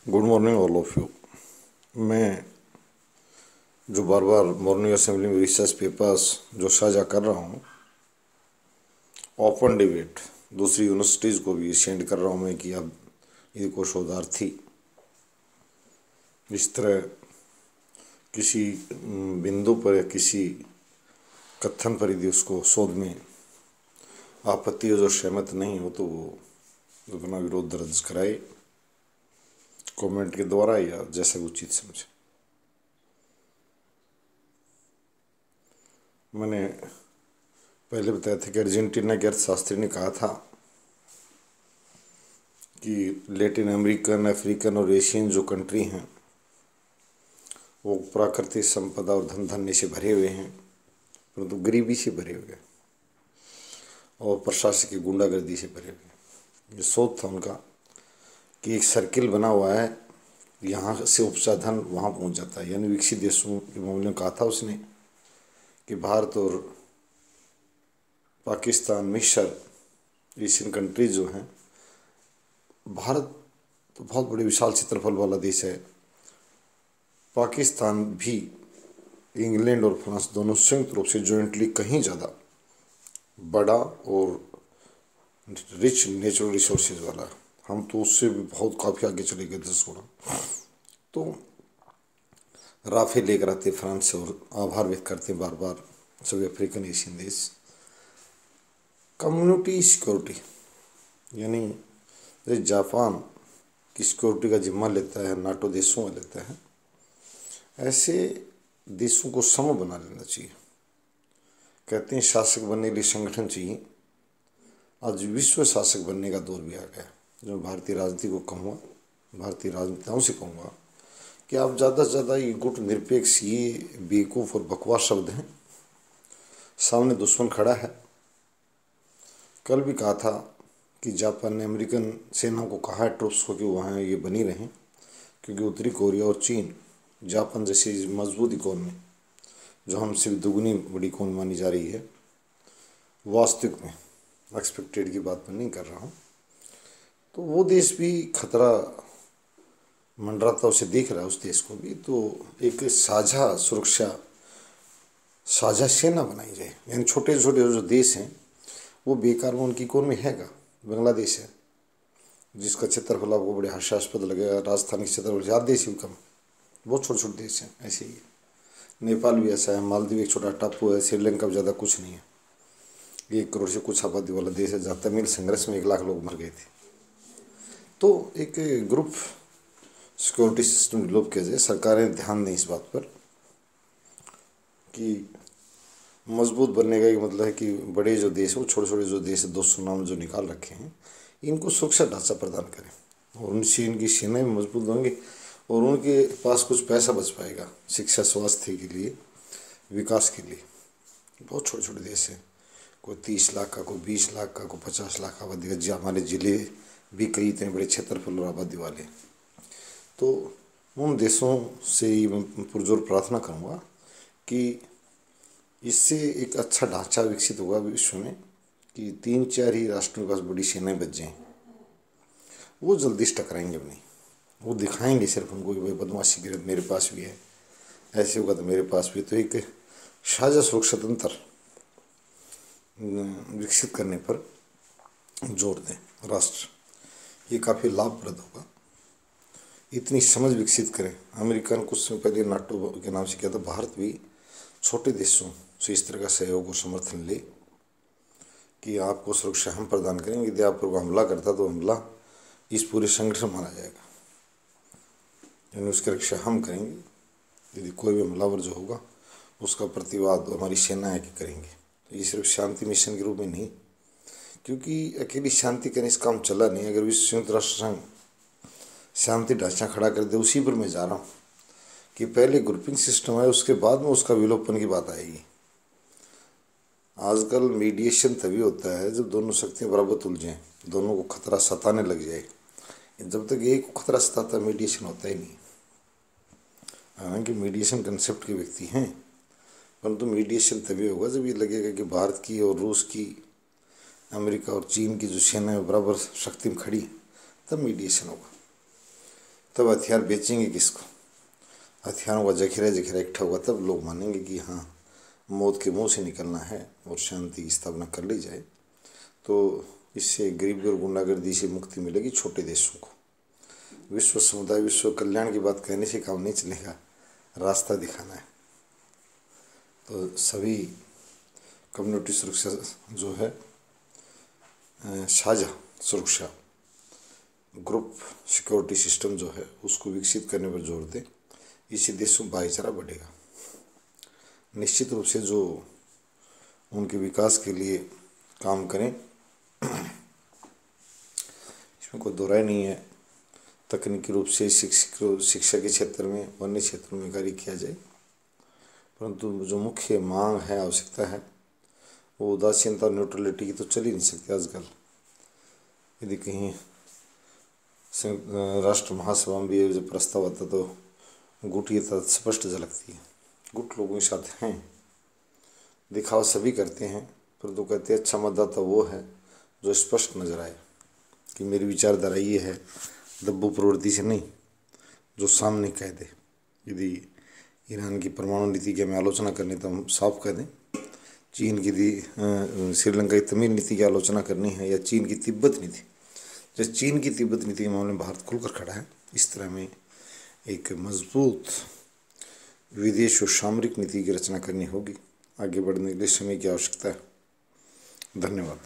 Good morning all of you. मैं जो बार बार morning assembly में रिसर्च पेपर्स जो साझा कर रहा हूँ, ओपन डिबेट दूसरी यूनिवर्सिटीज़ को भी सेंड कर रहा हूँ मैं कि अब इनको शोधार्थी इस तरह किसी बिंदु पर या किसी कथन पर यदि उसको शोध में आपत्ति हो, जो सहमत नहीं हो, तो वो अपना विरोध दर्ज कराए कमेंट के द्वारा या जैसा उचित समझे। मैंने पहले बताया था कि अर्जेंटीना के अर्थशास्त्री ने कहा था कि लैटिन अमेरिकन, अफ्रीकन और एशियन जो कंट्री हैं वो प्राकृतिक संपदा और धन धान्य से भरे हुए हैं, परंतु गरीबी से भरे हुए हैं और प्रशासकीय गुंडागर्दी से भरे हुए हैं। ये सोच था उनका कि एक सर्किल बना हुआ है, यहाँ से उपजा धन वहाँ पहुँच जाता है। यानी विकसित देशों के मामले में कहा था उसने कि भारत और पाकिस्तान, मिस्र, एशियन कंट्रीज जो हैं, भारत तो बहुत बड़े विशाल क्षेत्रफल वाला देश है, पाकिस्तान भी इंग्लैंड और फ्रांस दोनों संयुक्त रूप से जॉइंटली कहीं ज़्यादा बड़ा और रिच नेचुरल रिसोर्सेज वाला है। हम तो उससे भी बहुत काफ़ी आगे चले गए 10 गुना। तो राफेल लेकर आते फ्रांस से और आभार व्यक्त करते बार बार सभी अफ्रीकन एशियन देश। कम्युनिटी सिक्योरिटी यानी जैसे जापान की सिक्योरिटी का जिम्मा लेता है, नाटो देशों में लेता है, ऐसे देशों को सम बना लेना चाहिए। कहते हैं शासक बनने के लिए संगठन चाहिए। आज विश्व शासक बनने का दौर भी आ गया। जो भारतीय राजनीति को कहूँगा, भारतीय राजनेताओं से कहूँगा कि आप ज़्यादा से ज़्यादा ये गुट निरपेक्ष, ये बेवकूफ़ और बकवास शब्द हैं। सामने दुश्मन खड़ा है। कल भी कहा था कि जापान ने अमेरिकन सेना को कहा है, ट्रूप्स को, कि वहाँ ये बनी रहें, क्योंकि उत्तरी कोरिया और चीन जापान जैसी मजबूत इकोनॉमी, जो हमसे भी दुगनी बड़ी इकोनॉमी मानी जा रही है, वास्तविक में एक्सपेक्टेड की बात मैं नहीं कर रहा हूँ, तो वो देश भी खतरा मंडराता उसे देख रहा है, उस देश को भी। तो एक साझा सुरक्षा, साझा सेना बनाई जाए। यानी छोटे छोटे जो देश हैं वो बेकार में उनकी इकोनॉमी हैगा। बांग्लादेश है जिसका क्षेत्रफल आपको बड़े हास्यास्पद लगेगा, राजस्थान के क्षेत्रफल ज़्यादा देश भी कम, बहुत छोटे छोटे देश हैं। ऐसे ही नेपाल भी ऐसा है, मालदीव एक छोटा टापू है, श्रीलंका भी ज़्यादा कुछ नहीं है, 1 करोड़ से कुछ आबादी वाला देश है, जहाँ तमिल संघर्ष में 1 लाख लोग मर गए थे। तो एक ग्रुप सिक्योरिटी सिस्टम डेवलप किया जाए। सरकारें ध्यान दें इस बात पर कि मजबूत बनने का मतलब है कि बड़े जो देश हैं, वो छोटे छोटे जो देश 200 नाम जो निकाल रखे हैं, इनको सुरक्षा ढांचा प्रदान करें और उनसे इनकी सेनाएं मजबूत होंगी और उनके पास कुछ पैसा बच पाएगा शिक्षा, स्वास्थ्य के लिए, विकास के लिए। बहुत छोटे छोटे देश हैं, कोई 30 लाख का, कोई 20 लाख का, कोई 50 लाख आबादी का। जी हमारे ज़िले भी कई इतने बड़े क्षेत्रफल और आबादी वाले। तो उन देशों से ही मैं पुरजोर प्रार्थना करूँगा कि इससे एक अच्छा ढांचा विकसित होगा विश्व में कि 3-4 ही राष्ट्रों के पास बड़ी सेनाएं बच जाएँ। वो जल्दी से टकराएंगे नहीं, वो दिखाएंगे सिर्फ उनको कि भाई बदमाशी की मेरे पास भी है, ऐसे होगा तो मेरे पास भी। तो एक साझा सुरक्षा तंत्र विकसित करने पर जोर दें राष्ट्र, ये काफ़ी लाभप्रद होगा। इतनी समझ विकसित करें। अमेरिका ने कुछ समय पहले नाटो के नाम से किया था, भारत भी छोटे देशों से इस तरह का सहयोग और समर्थन ले कि आपको सुरक्षा हम प्रदान करेंगे। यदि आप पर हमला करता तो हमला इस पूरे संगठन माना जाएगा, यानी उसकी रक्षा हम करेंगे। यदि कोई भी हमलावर जो होगा उसका प्रतिवाद हमारी सेनाएं की करेंगे। तो ये सिर्फ शांति मिशन के रूप में नहीं, क्योंकि अकेली शांति करने से काम चला नहीं। अगर विश्व संयुक्त राष्ट्र संघ शांति ढांचा खड़ा कर दे, उसी पर मैं जा रहा हूँ कि पहले ग्रुपिंग सिस्टम है, उसके बाद में उसका विलोपन की बात आएगी। आजकल मीडिएशन तभी होता है जब दोनों शक्तियाँ बराबर उलझें, दोनों को खतरा सताने लग जाए। जब तक एक को खतरा सताता, मीडिएशन होता ही नहीं। हालांकि मीडिएशन कंसेप्ट के व्यक्ति हैं, परंतु मीडिएशन तभी होगा जब ये लगेगा कि भारत की और रूस की, अमेरिका और चीन की जो सेनाएं बराबर शक्ति में खड़ी, तब मीडिएशन होगा। तब हथियार बेचेंगे किसको? हथियारों का जखीरा जखीरा इकट्ठा हुआ तब लोग मानेंगे कि हाँ, मौत के मुंह से निकलना है और शांति की स्थापना कर ली जाए। तो इससे गरीबी और गुंडागर्दी से मुक्ति मिलेगी छोटे देशों को। विश्व समुदाय, विश्व कल्याण की बात कहने से काम नहीं चलेगा, रास्ता दिखाना है। तो सभी कम्युनिटी सुरक्षा जो है, साझा सुरक्षा ग्रुप सिक्योरिटी सिस्टम जो है, उसको विकसित करने पर जोर दें। इससे देशों में भाईचारा बढ़ेगा। निश्चित रूप से जो उनके विकास के लिए काम करें, इसमें कोई दो राय नहीं है। तकनीकी रूप से शिक्षा के क्षेत्र में, अन्य क्षेत्रों में कार्य किया जाए, परंतु जो मुख्य मांग है, आवश्यकता है, वो उदासीनता और न्यूट्रलिटी की तो चल ही नहीं सकती आजकल। यदि कहीं राष्ट्र महासभा में भी जब प्रस्ताव आता तो गुटयता स्पष्ट झलकती है। गुट लोगों के साथ हैं, दिखावा सभी करते हैं, परंतु कहते हैं अच्छा मतदाता वो है जो स्पष्ट नजर आए कि मेरी विचारधारा ये है, दब्बू प्रवृत्ति से नहीं, जो सामने कह दे। यदि ईरान की परमाणु नीति की हमें आलोचना करनी तो हम साफ कह दें। चीन की श्रीलंका की तमिल नीति की आलोचना करनी है, या चीन की तिब्बत नीति, जैसे चीन की तिब्बत नीति के मामले में भारत खुलकर खड़ा है, इस तरह में एक मजबूत विदेश और सामरिक नीति की रचना करनी होगी। आगे बढ़ने के लिए समय की आवश्यकता है। धन्यवाद।